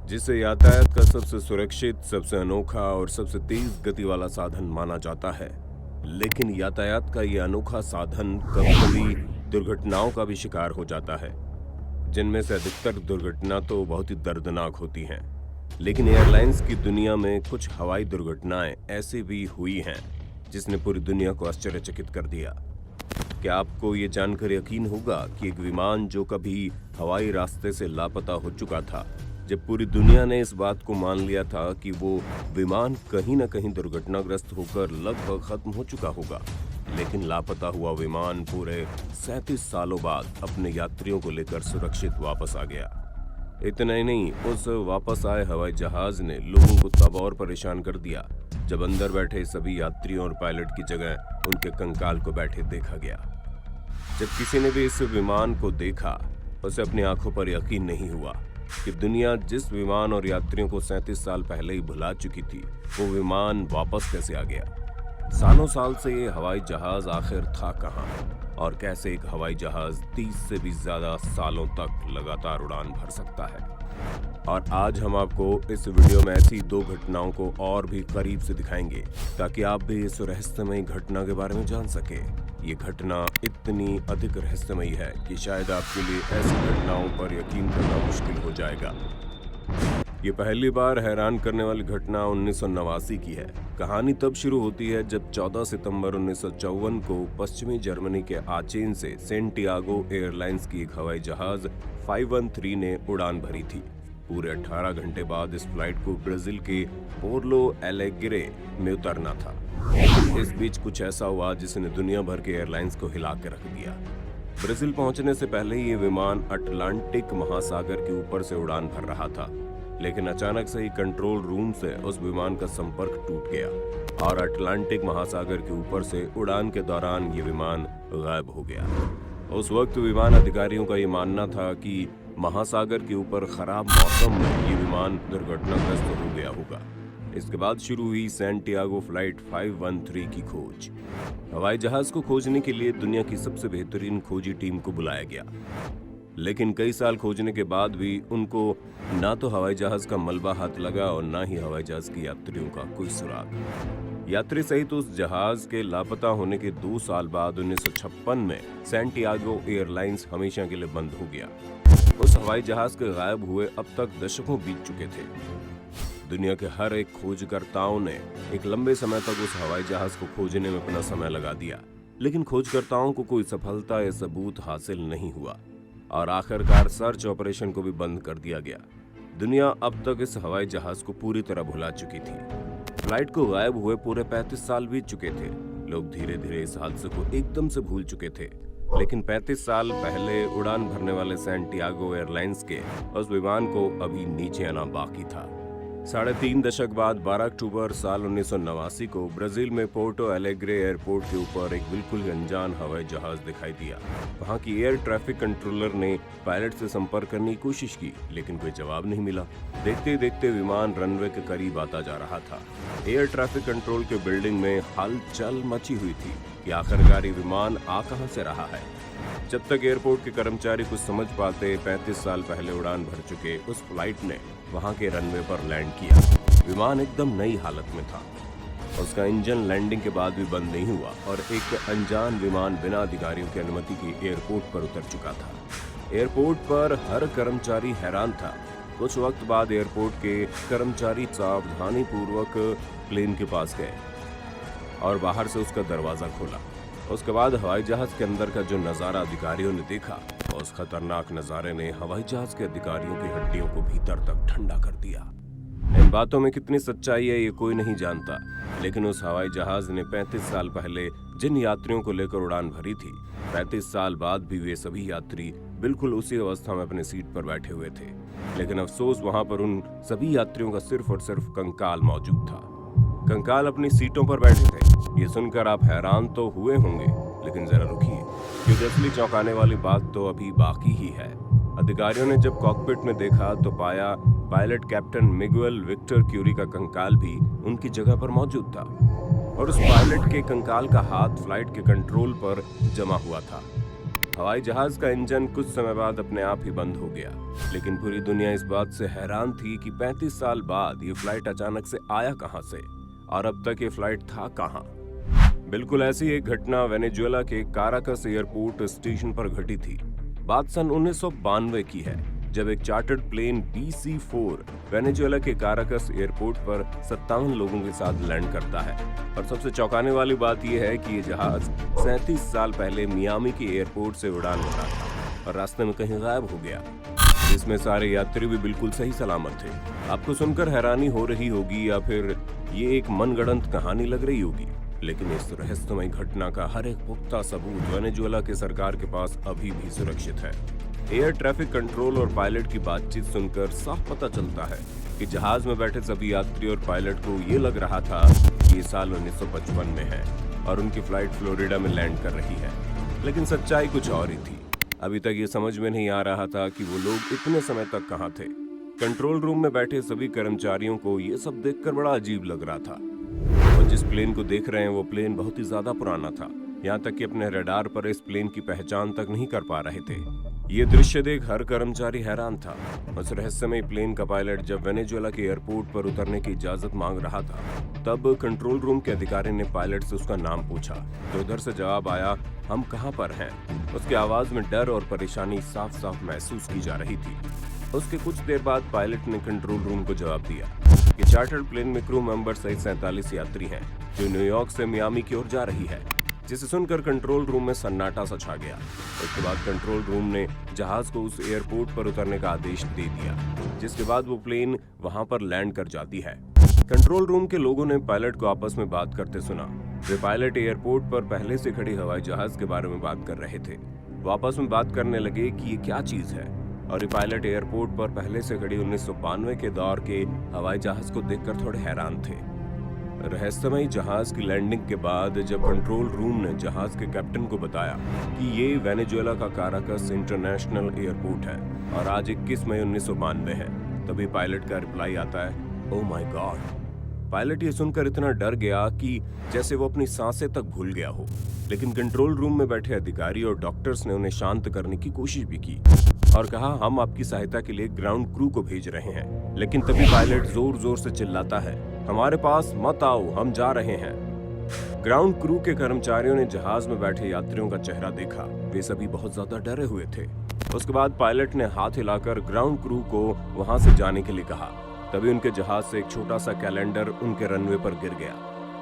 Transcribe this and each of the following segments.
जिसे यातायात का सबसे सुरक्षित, सबसे अनोखा और सबसे तेज गति वाला साधन माना जाता है। लेकिन यातायात का ये अनोखा साधन कभी-कभी दुर्घटनाओं का भी शिकार हो जाता है, जिनमें से अधिकतर दुर्घटना तो बहुत ही दर्दनाक होती हैं। लेकिन एयरलाइंस की दुनिया में कुछ हवाई दुर्घटनाएं ऐसी भी हुई हैं जिसने पूरी दुनिया को आश्चर्यचकित कर दिया। क्या आपको ये जानकर यकीन होगा कि एक विमान जो कभी हवाई रास्ते से लापता हो चुका था, जब पूरी दुनिया ने इस बात को मान लिया था कि वो विमान कहीं न कहीं दुर्घटनाग्रस्त होकर लगभग खत्म हो चुका होगा, लेकिन लापता हुआ विमान पूरे 37 सालों बाद अपने यात्रियों को लेकर सुरक्षित वापस आ गया। इतना ही नहीं, उस वापस आए हवाई जहाज ने लोगों को तब और परेशान कर दिया जब अंदर बैठे सभी यात्रियों और पायलट की जगह उनके कंकाल को बैठे देखा गया। जब किसी ने भी इस विमान को देखा, उसे अपनी आंखों पर यकीन नहीं हुआ कि दुनिया जिस विमान और यात्रियों को 37 साल पहले ही भुला चुकी थी, वो विमान वापस कैसे आ गया। सालों साल से ये हवाई जहाज आखिर था कहाँ, और कैसे एक हवाई जहाज 30 से भी ज्यादा सालों तक लगातार उड़ान भर सकता है। और आज हम आपको इस वीडियो में ऐसी दो घटनाओं को और भी करीब से दिखाएंगे ताकि आप भी इस रहस्यमयी घटना के बारे में जान सके। ये घटना इतनी अधिक रहस्यमयी है कि शायद आपके लिए ऐसी घटनाओं पर यकीन करना मुश्किल हो जाएगा। ये पहली बार हैरान करने वाली घटना 1989 की है। कहानी तब शुरू होती है जब 14 सितंबर 1954 को पश्चिमी जर्मनी के आचेन से सेंटियागो एयरलाइंस की एक हवाई जहाज 513 ने उड़ान भरी थी। पूरे 18 घंटे बाद इस फ्लाइट को ब्राजील के पोर्टो एलेग्रे में उतरना था। इस बीच कुछ ऐसा हुआ जिसने दुनिया भर के एयरलाइंस को हिला के रख दिया। ब्राजील पहुंचने से पहले ही ये विमान अटलांटिक महासागर के ऊपर से उड़ान भर रहा था, लेकिन अचानक से ही कंट्रोल रूम से उस विमान का संपर्क टूट गया और अटलांटिक महासागर के ऊपर से उड़ान के दौरान ये विमान गायब हो गया। उस वक्त विमान अधिकारियों का ये मानना था कि महासागर के ऊपर खराब मौसम में ये विमान दुर्घटनाग्रस्त हो गया होगा। इसके बाद शुरू हुई सैंटियागो फ्लाइट 513 की खोज। हवाई जहाज को खोजने के लिए दुनिया की सबसे बेहतरीन खोजी टीम को बुलाया गया, लेकिन कई साल खोजने के बाद भी उनको ना तो हवाई जहाज का मलबा हाथ लगा और ना ही हवाई जहाज की यात्रियों का कोई सुराग। यात्री सहित उस जहाज के लापता होने के 2 साल बाद 1956 में सैंटियागो एयरलाइंस हमेशा के लिए बंद हो गया। उस हवाई जहाज के गायब हुए अब तक दशकों बीत चुके थे। दुनिया के हर एक खोजकर्ताओं ने एक लंबे समय तक उस हवाई जहाज को खोजने में अपना समय लगा दिया, लेकिन खोजकर्ताओं को कोई सफलता या सबूत हासिल नहीं हुआ और आखिरकार सर्च ऑपरेशन को भी बंद कर दिया गया। दुनिया अब तक इस हवाई जहाज को पूरी तरह भुला चुकी थी। फ्लाइट को गायब हुए पूरे 35 साल बीत चुके थे। लोग धीरे धीरे इस हादसे को एकदम से भूल चुके थे, लेकिन 35 साल पहले उड़ान भरने वाले सैंटियागो एयरलाइंस के उस विमान को अभी नीचे आना बाकी था। 3.5 दशक बाद 12 अक्टूबर साल 1989 को ब्राजील में पोर्टो एलेग्रे एयरपोर्ट के ऊपर एक बिल्कुल ही अनजान हवाई जहाज दिखाई दिया। वहां की एयर ट्रैफिक कंट्रोलर ने पायलट से संपर्क करने की कोशिश की, लेकिन कोई जवाब नहीं मिला। देखते ही देखते विमान रनवे के करीब आता जा रहा था। एयर ट्रैफिक कंट्रोल के बिल्डिंग में हलचल मची हुई थी कि आखिरकार ये विमान आ कहां से रहा है। जब तक एयरपोर्ट के कर्मचारी कुछ समझ पाते, 35 साल पहले उड़ान भर चुके उस फ्लाइट ने वहां के रनवे पर लैंड किया। विमान एकदम नई हालत में था। उसका इंजन लैंडिंग के बाद भी बंद नहीं हुआ और एक अनजान विमान बिना अधिकारियों की अनुमति के एयरपोर्ट पर उतर चुका था। एयरपोर्ट पर हर कर्मचारी हैरान था। कुछ वक्त बाद एयरपोर्ट के कर्मचारी सावधानी पूर्वक प्लेन के पास गए और बाहर से उसका दरवाजा खोला। उसके बाद हवाई जहाज के अंदर का जो नजारा अधिकारियों ने देखा, उस खतरनाक नजारे ने हवाई जहाज के अधिकारियों की हड्डियों को भीतर तक ठंडा कर दिया। इन बातों में कितनी सच्चाई है ये कोई नहीं जानता, लेकिन उस हवाई जहाज ने 35 साल पहले जिन यात्रियों को लेकर उड़ान भरी थी, 35 साल बाद भी वे सभी यात्री बिल्कुल उसी अवस्था में अपने सीट पर बैठे हुए थे। लेकिन अफसोस, वहां पर उन सभी यात्रियों का सिर्फ और सिर्फ कंकाल मौजूद था। कंकाल अपनी सीटों पर बैठे थे। ये सुनकर आप हैरान तो हुए होंगे, लेकिन जरा रुकिए, क्योंकि असली चौंकाने वाली बात तो अभी बाकी ही है। अधिकारियों ने जब कॉकपिट में देखा तो पाया pilot captain Miguel Victor Curie का कंकाल भी उनकी जगह पर मौजूद था और उस पायलट के कंकाल का हाथ फ्लाइट के कंट्रोल पर जमा हुआ था। हवाई जहाज का इंजन कुछ समय बाद अपने आप ही बंद हो गया, लेकिन पूरी दुनिया इस बात से हैरान थी कि 35 साल बाद ये फ्लाइट अचानक से आया कहां से और अब तक ये फ्लाइट था कहां। बिल्कुल ऐसी एक घटना वेनेजुएला के काराकस एयरपोर्ट स्टेशन पर घटी थी। बात सन 1992 की है, जब एक चार्टर्ड प्लेन DC-4 वेनेजुएला के काराकस एयरपोर्ट पर 57 लोगों के साथ लैंड करता है। और सबसे चौंकाने वाली बात यह है कि ये जहाज 37 साल पहले मियामी के एयरपोर्ट से उड़ान भरा था और रास्ते में कहीं गायब हो गया, जिसमें सारे यात्री भी बिल्कुल सही सलामत थे। आपको सुनकर हैरानी हो रही होगी या फिर ये एक मनगढ़ंत कहानी लग रही होगी, लेकिन इस रहस्यमय घटना का हर एक पुख्ता सबूत वेनेजुएला के सरकार के पास अभी भी सुरक्षित है। एयर ट्रैफिक कंट्रोल और पायलट की बातचीत सुनकर साफ पता चलता है कि जहाज में बैठे सभी यात्री और पायलट को ये लग रहा था कि ये साल 1955 में है और उनकी फ्लाइट फ्लोरिडा में लैंड कर रही है। लेकिन सच्चाई कुछ और ही थी। अभी तक ये समझ में नहीं आ रहा था कि वो लोग इतने समय तक कहाँ थे। कंट्रोल रूम में बैठे सभी कर्मचारियों को ये सब देखकर बड़ा अजीब लग रहा था। और जिस प्लेन को देख रहे हैं वो प्लेन बहुत ही ज्यादा पुराना था, यहाँ तक कि अपने रडार पर इस प्लेन की पहचान तक नहीं कर पा रहे थे। ये दृश्य देख हर कर्मचारी हैरान था। उस रहस्यमय प्लेन का पायलट जब वेनेजुएला के एयरपोर्ट पर उतरने की इजाजत मांग रहा था, तब कंट्रोल रूम के अधिकारी ने पायलट से उसका नाम पूछा, तो उधर से जवाब आया, हम कहाँ पर हैं। उसकी आवाज में डर और परेशानी साफ साफ महसूस की जा रही थी। उसके कुछ देर बाद पायलट ने कंट्रोल रूम को जवाब दिया कि चार्टर्ड प्लेन में क्रू मेंबर सहित 47 यात्री हैं जो न्यूयॉर्क से मियामी की ओर जा रही है। जिसे सुनकर कंट्रोल रूम में सन्नाटा सा छा गया। उसके बाद कंट्रोल रूम ने जहाज को उस एयरपोर्ट पर उतरने का आदेश दे दिया, जिसके बाद वो प्लेन वहां पर लैंड कर जाती है। कंट्रोल रूम के लोगों ने पायलट को आपस में बात करते सुना। वे पायलट एयरपोर्ट पर पहले से खड़ी हवाई जहाज के बारे में बात कर रहे थे। वो आपस में बात करने लगे कि ये क्या चीज है, और ये पायलट एयरपोर्ट पर पहले से खड़ी 1992 के दौर के हवाई जहाज को देखकर थोड़े हैरान थे। रहस्यमय जहाज की लैंडिंग के बाद जब कंट्रोल रूम ने जहाज के कैप्टन को बताया कि ये वेनेजुएला का काराकस इंटरनेशनल एयरपोर्ट है और आज 21 मई 1992 है, तभी पायलट का रिप्लाई आता है, ओह माय गॉड। पायलट ये सुनकर इतना डर गया कि जैसे वो अपनी सांसें तक भूल गया हो। लेकिन कंट्रोल रूम में बैठे अधिकारी और डॉक्टर्स ने उन्हें शांत करने की कोशिश भी की और कहा, हम आपकी सहायता के लिए ग्राउंड क्रू को भेज रहे हैं। लेकिन तभी पायलट जोर जोर से चिल्लाता है, हमारे पास मत आओ, हम जा रहे हैं। ग्राउंड क्रू के कर्मचारियों ने जहाज में बैठे यात्रियों का चेहरा देखा। वे सभी बहुत ज्यादा डरे हुए थे। उसके बाद पायलट ने हाथ हिलाकर ग्राउंड क्रू को वहां से जाने के लिए कहा। तभी उनके जहाज से एक छोटा सा कैलेंडर उनके रनवे पर गिर गया।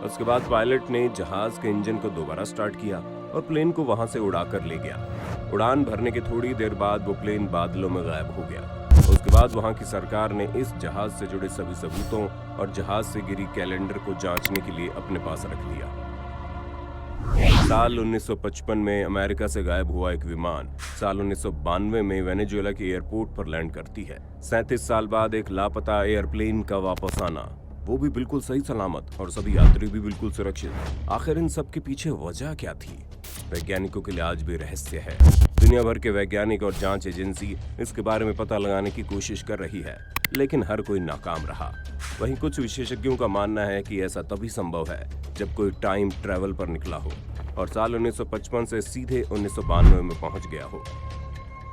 उसके बाद पायलट ने जहाज के इंजन को दोबारा स्टार्ट किया और प्लेन को वहां से उड़ाकर ले गया। उड़ान भरने के थोड़ी देर बाद वो प्लेन बादलों में गायब हो गया। उसके बाद वहां की सरकार ने इस जहाज से जुड़े सभी सबूतों और जहाज से गिरी कैलेंडर को जांचने के लिए अपने पास रख लिया। साल 1955 में अमेरिका से गायब हुआ एक विमान साल 1992 में वेनेजुएला के एयरपोर्ट पर लैंड करती है। 37 साल बाद एक लापता एयरप्लेन का वापस आना, वो भी बिल्कुल सही सलामत और सभी यात्री भी बिल्कुल सुरक्षित। आखिर इन सब के पीछे वजह क्या थी? वैज्ञानिकों के लिए आज भी रहस्य है। दुनिया भर के वैज्ञानिक और जांच एजेंसी इसके बारे में पता लगाने की कोशिश कर रही है, लेकिन हर कोई नाकाम रहा। वहीं कुछ विशेषज्ञों का मानना है कि ऐसा तभी संभव है जब कोई टाइम ट्रैवल पर निकला हो और साल 1955 से सीधे 1992 में पहुंच गया हो,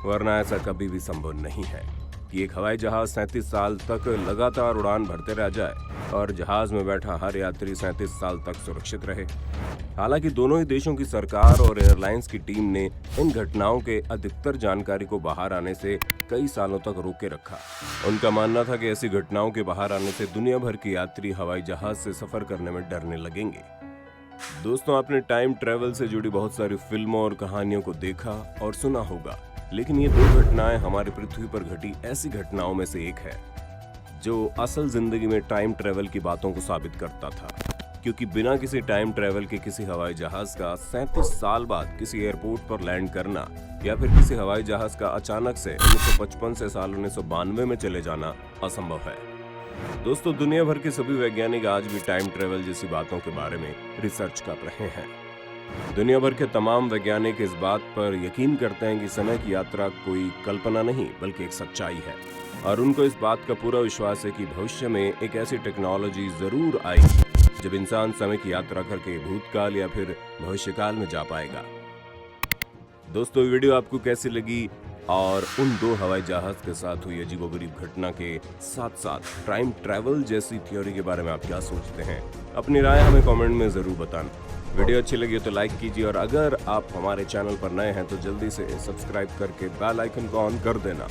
वरना ऐसा कभी भी संभव नहीं है कि एक हवाई जहाज 37 साल तक लगातार उड़ान भरते रह जाए और जहाज में बैठा हर यात्री 37 साल तक सुरक्षित रहे। हालांकि दोनों ही देशों की सरकार और एयरलाइंस की टीम ने इन घटनाओं के अधिकतर जानकारी को बाहर आने से कई सालों तक रोके रखा। उनका मानना था कि ऐसी घटनाओं के बाहर आने से दुनिया भर के यात्री हवाई जहाज से सफर करने में डरने लगेंगे। दोस्तों, आपने टाइम ट्रेवल से जुड़ी बहुत सारी फिल्मों और कहानियों को देखा और सुना होगा, लेकिन ये दो घटनाएं हमारी पृथ्वी पर घटी ऐसी घटनाओं में से एक है जो असल जिंदगी में टाइम ट्रेवल की बातों को साबित करता था। क्योंकि बिना किसी टाइम ट्रेवल के किसी हवाई जहाज का 37 साल बाद किसी एयरपोर्ट पर लैंड करना या फिर किसी हवाई जहाज का अचानक से 1955 से साल 1992 में चले जाना असंभव है। दोस्तों, दुनिया भर के सभी वैज्ञानिक आज भी टाइम ट्रेवल जैसी बातों के बारे में रिसर्च कर रहे हैं। दुनिया भर के तमाम वैज्ञानिक इस बात पर यकीन करते हैं कि समय की यात्रा कोई कल्पना नहीं बल्कि एक सच्चाई है, और उनको इस बात का पूरा विश्वास है कि भविष्य में एक ऐसी टेक्नोलॉजी जरूर आएगी जब इंसान समय की यात्रा करके भूतकाल या फिर भविष्यकाल में जा पाएगा। दोस्तों वीडियो आपको कैसी लगी और उन दो हवाई जहाज के साथ हुई अजीबोगरीब घटना के साथ साथ टाइम ट्रैवल जैसी थ्योरी के बारे में आप क्या सोचते हैं? अपनी राय हमें कमेंट में जरूर बताना। वीडियो अच्छी लगी तो लाइक कीजिए और अगर आप हमारे चैनल पर नए हैं तो जल्दी से सब्सक्राइब करके बेल आइकन को ऑन कर देना